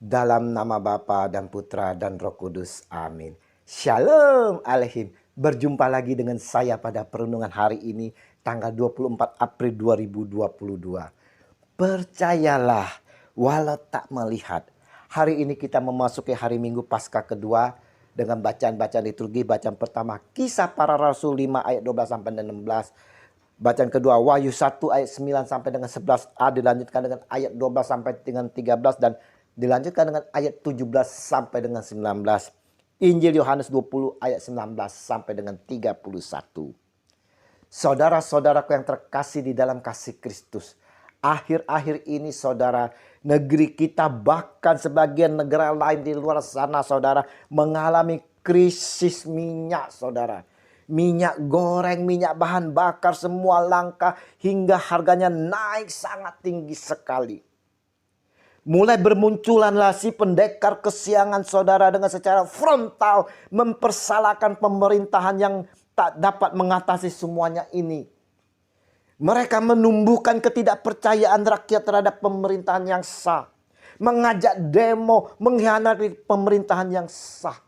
Dalam nama Bapa dan Putra dan Roh Kudus. Amin. Shalom Aleihim. Berjumpa lagi dengan saya pada perenungan hari ini tanggal 24 April 2022. Percayalah walau tak melihat. Hari ini kita memasuki hari Minggu Paskah kedua dengan bacaan-bacaan liturgi. Bacaan pertama Kisah Para Rasul 5 ayat 12 sampai 16. Bacaan kedua Wahyu 1 ayat 9 sampai dengan 11a, dilanjutkan dengan ayat 12 sampai dengan 13 dan dilanjutkan dengan ayat 17 sampai dengan 19. Injil Yohanes 20 ayat 19 sampai dengan 31. Saudara-saudaraku yang terkasih di dalam kasih Kristus. Akhir-akhir ini saudara, negeri kita bahkan sebagian negara lain di luar sana saudara mengalami krisis minyak saudara. Minyak goreng, minyak bahan bakar semua langka hingga harganya naik sangat tinggi sekali. Mulai bermunculanlah si pendekar kesiangan saudara dengan secara frontal mempersalahkan pemerintahan yang tak dapat mengatasi semuanya ini. Mereka menumbuhkan ketidakpercayaan rakyat terhadap pemerintahan yang sah. Mengajak demo, mengkhianati pemerintahan yang sah.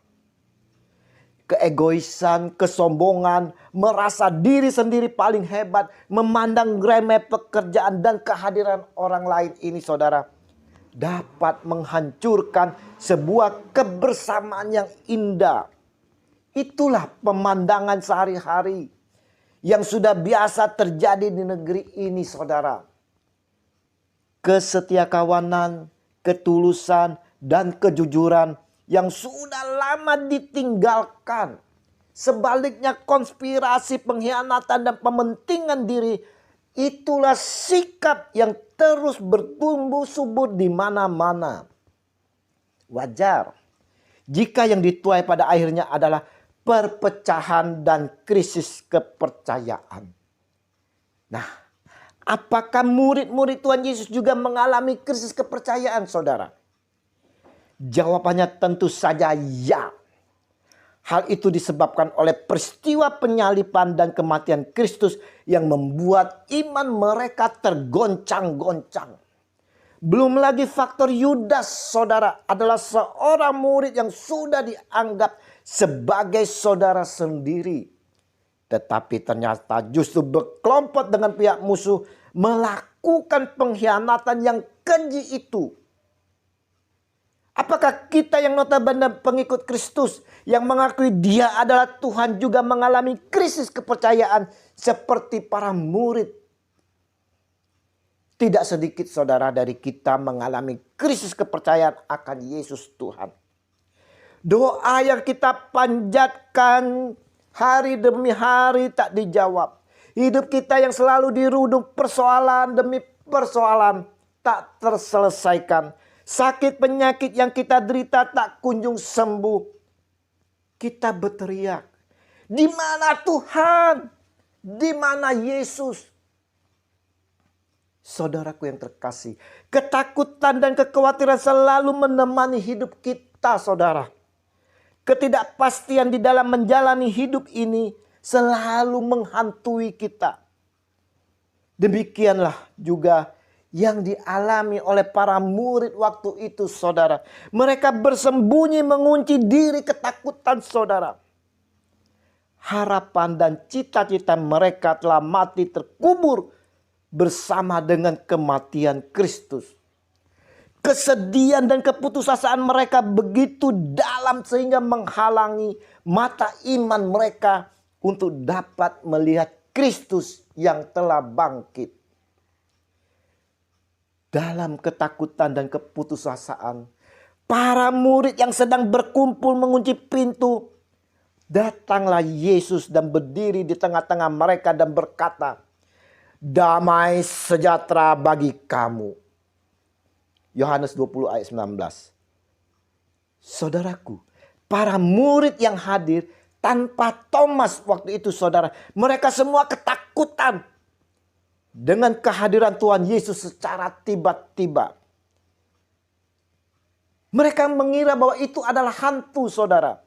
Keegoisan, kesombongan, merasa diri sendiri paling hebat, memandang remeh pekerjaan dan kehadiran orang lain ini saudara, dapat menghancurkan sebuah kebersamaan yang indah. Itulah pemandangan sehari-hari yang sudah biasa terjadi di negeri ini saudara. Kesetiakawanan, ketulusan, dan kejujuran yang sudah lama ditinggalkan. Sebaliknya konspirasi, pengkhianatan, dan pementingan diri, itulah sikap yang terus bertumbuh subur di mana-mana. Wajar jika yang dituai pada akhirnya adalah perpecahan dan krisis kepercayaan. Nah, apakah murid-murid Tuhan Yesus juga mengalami krisis kepercayaan saudara? Jawabannya tentu saja ya. Hal itu disebabkan oleh peristiwa penyaliban dan kematian Kristus yang membuat iman mereka tergoncang-goncang. Belum lagi faktor Yudas saudara adalah seorang murid yang sudah dianggap sebagai saudara sendiri. Tetapi ternyata justru berkelompok dengan pihak musuh melakukan pengkhianatan yang keji itu. Apakah kita yang notabene pengikut Kristus yang mengakui dia adalah Tuhan juga mengalami krisis kepercayaan seperti para murid? Tidak sedikit saudara dari kita mengalami krisis kepercayaan akan Yesus Tuhan. Doa yang kita panjatkan hari demi hari tak dijawab. Hidup kita yang selalu dirudung persoalan demi persoalan tak terselesaikan. Sakit penyakit yang kita derita tak kunjung sembuh. Kita berteriak, di mana Tuhan? Di mana Yesus? Saudaraku yang terkasih, ketakutan dan kekhawatiran selalu menemani hidup kita saudara. Ketidakpastian di dalam menjalani hidup ini selalu menghantui kita. Demikianlah juga yang dialami oleh para murid waktu itu saudara. Mereka bersembunyi mengunci diri ketakutan saudara. Harapan dan cita-cita mereka telah mati terkubur bersama dengan kematian Kristus. Kesedihan dan keputusasaan mereka begitu dalam sehingga menghalangi mata iman mereka untuk dapat melihat Kristus yang telah bangkit. Dalam ketakutan dan keputusasaan, para murid yang sedang berkumpul mengunci pintu, datanglah Yesus dan berdiri di tengah-tengah mereka dan berkata, "Damai sejahtera bagi kamu." Yohanes 20 ayat 19. Saudaraku, para murid yang hadir tanpa Thomas waktu itu saudara, mereka semua ketakutan dengan kehadiran Tuhan Yesus secara tiba-tiba. Mereka mengira bahwa itu adalah hantu saudara.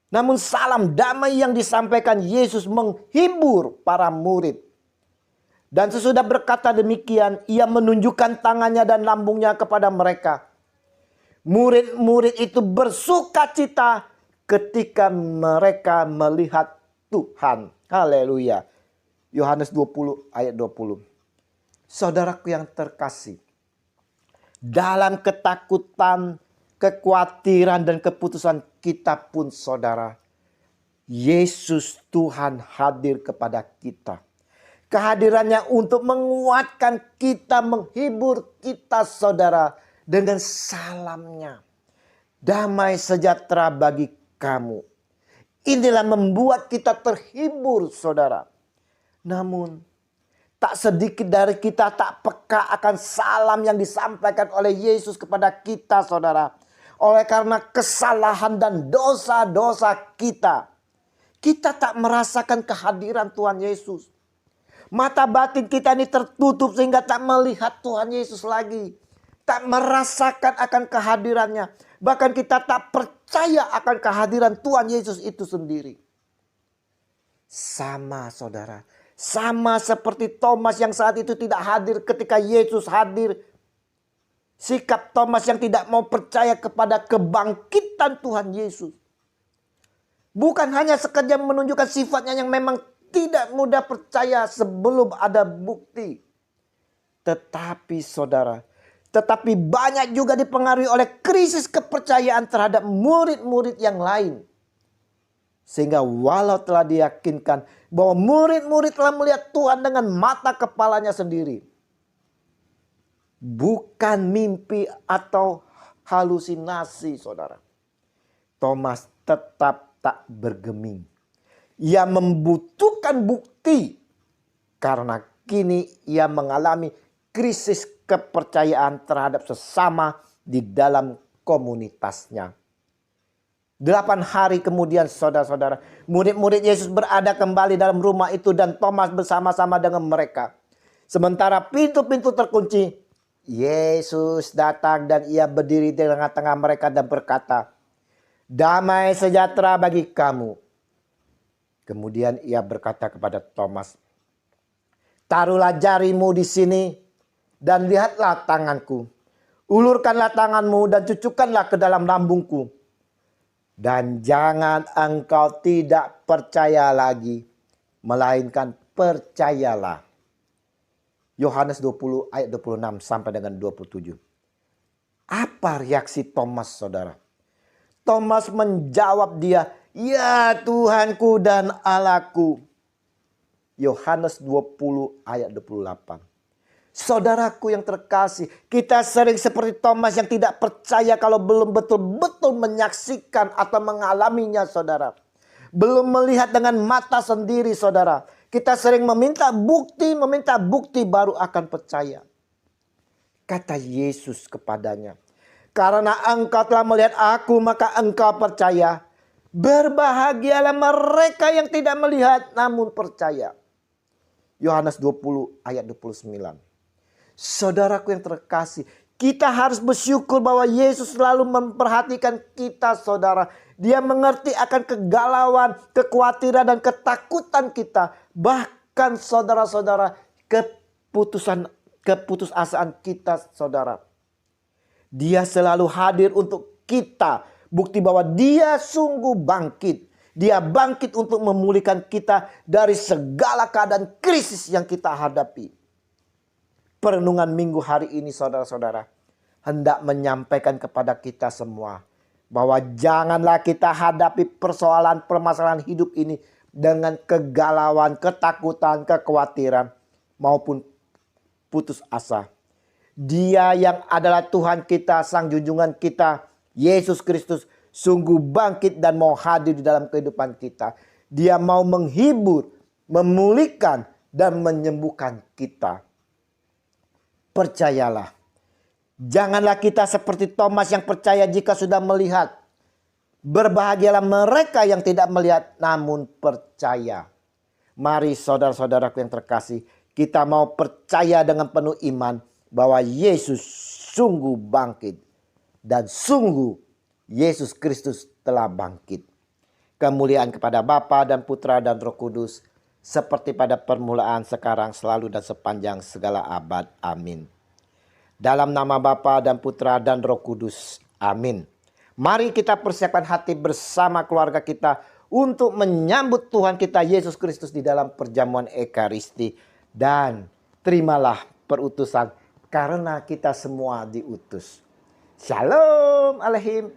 Namun salam damai yang disampaikan Yesus menghibur para murid. Dan sesudah berkata demikian, ia menunjukkan tangannya dan lambungnya kepada mereka. Murid-murid itu bersukacita ketika mereka melihat Tuhan. Haleluya. Yohanes 20 ayat 20. Saudaraku yang terkasih, dalam ketakutan, kekhawatiran, dan keputusan kita pun saudara, Yesus Tuhan hadir kepada kita. Kehadirannya untuk menguatkan kita, menghibur kita saudara, dengan salamnya. Damai sejahtera bagi kamu. Inilah membuat kita terhibur saudara. Namun tak sedikit dari kita tak peka akan salam yang disampaikan oleh Yesus kepada kita saudara. Oleh karena kesalahan dan dosa-dosa kita. Kita tak merasakan kehadiran Tuhan Yesus. Mata batin kita ini tertutup sehingga tak melihat Tuhan Yesus lagi. Tak merasakan akan kehadirannya. Bahkan kita tak percaya akan kehadiran Tuhan Yesus itu sendiri. Sama saudara. Sama seperti Thomas yang saat itu tidak hadir ketika Yesus hadir. Sikap Thomas yang tidak mau percaya kepada kebangkitan Tuhan Yesus. Bukan hanya sekedar menunjukkan sifatnya yang memang tidak mudah percaya sebelum ada bukti. Tetapi saudara, banyak juga dipengaruhi oleh krisis kepercayaan terhadap murid-murid yang lain. Sehingga walau telah diyakinkan bahwa murid-murid telah melihat Tuhan dengan mata kepalanya sendiri. Bukan mimpi atau halusinasi saudara. Thomas tetap tak bergeming. Ia membutuhkan bukti. Karena kini ia mengalami krisis kepercayaan terhadap sesama di dalam komunitasnya. 8 hari kemudian saudara-saudara, murid-murid Yesus berada kembali dalam rumah itu dan Thomas bersama-sama dengan mereka. Sementara pintu-pintu terkunci, Yesus datang dan ia berdiri di tengah-tengah mereka dan berkata, "Damai sejahtera bagi kamu." Kemudian ia berkata kepada Thomas, "Taruhlah jarimu di sini dan lihatlah tanganku. Ulurkanlah tanganmu dan cucukkanlah ke dalam lambungku. Dan jangan engkau tidak percaya lagi, melainkan percayalah." Yohanes 20 ayat 26 sampai dengan 27. Apa reaksi Thomas saudara? Thomas menjawab dia, "Ya Tuhanku dan Allahku." Yohanes 20 ayat 28. Saudaraku yang terkasih, kita sering seperti Thomas yang tidak percaya kalau belum betul-betul menyaksikan atau mengalaminya saudara. Belum melihat dengan mata sendiri saudara. Kita sering meminta bukti baru akan percaya. Kata Yesus kepadanya, "Karena engkau telah melihat aku maka engkau percaya. Berbahagialah mereka yang tidak melihat namun percaya." Yohanes 20 ayat 29. Saudaraku yang terkasih, kita harus bersyukur bahwa Yesus selalu memperhatikan kita saudara. Dia mengerti akan kegalauan, kekhawatiran dan ketakutan kita. Bahkan saudara-saudara, keputusasaan kita saudara. Dia selalu hadir untuk kita. Bukti bahwa dia sungguh bangkit. Dia bangkit untuk memulihkan kita dari segala keadaan krisis yang kita hadapi. Perenungan minggu hari ini saudara-saudara hendak menyampaikan kepada kita semua bahwa janganlah kita hadapi permasalahan hidup ini dengan kegalauan, ketakutan, kekhawatiran maupun putus asa. Dia yang adalah Tuhan kita, Sang Junjungan kita, Yesus Kristus sungguh bangkit dan mau hadir di dalam kehidupan kita. Dia mau menghibur, memulihkan dan menyembuhkan kita. Percayalah. Janganlah kita seperti Thomas yang percaya jika sudah melihat. Berbahagialah mereka yang tidak melihat namun percaya. Mari saudara-saudaraku yang terkasih, kita mau percaya dengan penuh iman bahwa Yesus sungguh bangkit. Dan sungguh Yesus Kristus telah bangkit. Kemuliaan kepada Bapa dan Putra dan Roh Kudus, seperti pada permulaan, sekarang, selalu, dan sepanjang segala abad. Amin. Dalam nama Bapa dan Putra dan Roh Kudus. Amin. Mari kita persiapkan hati bersama keluarga kita untuk menyambut Tuhan kita Yesus Kristus di dalam perjamuan Ekaristi. Dan terimalah perutusan karena kita semua diutus. Shalom Alehim.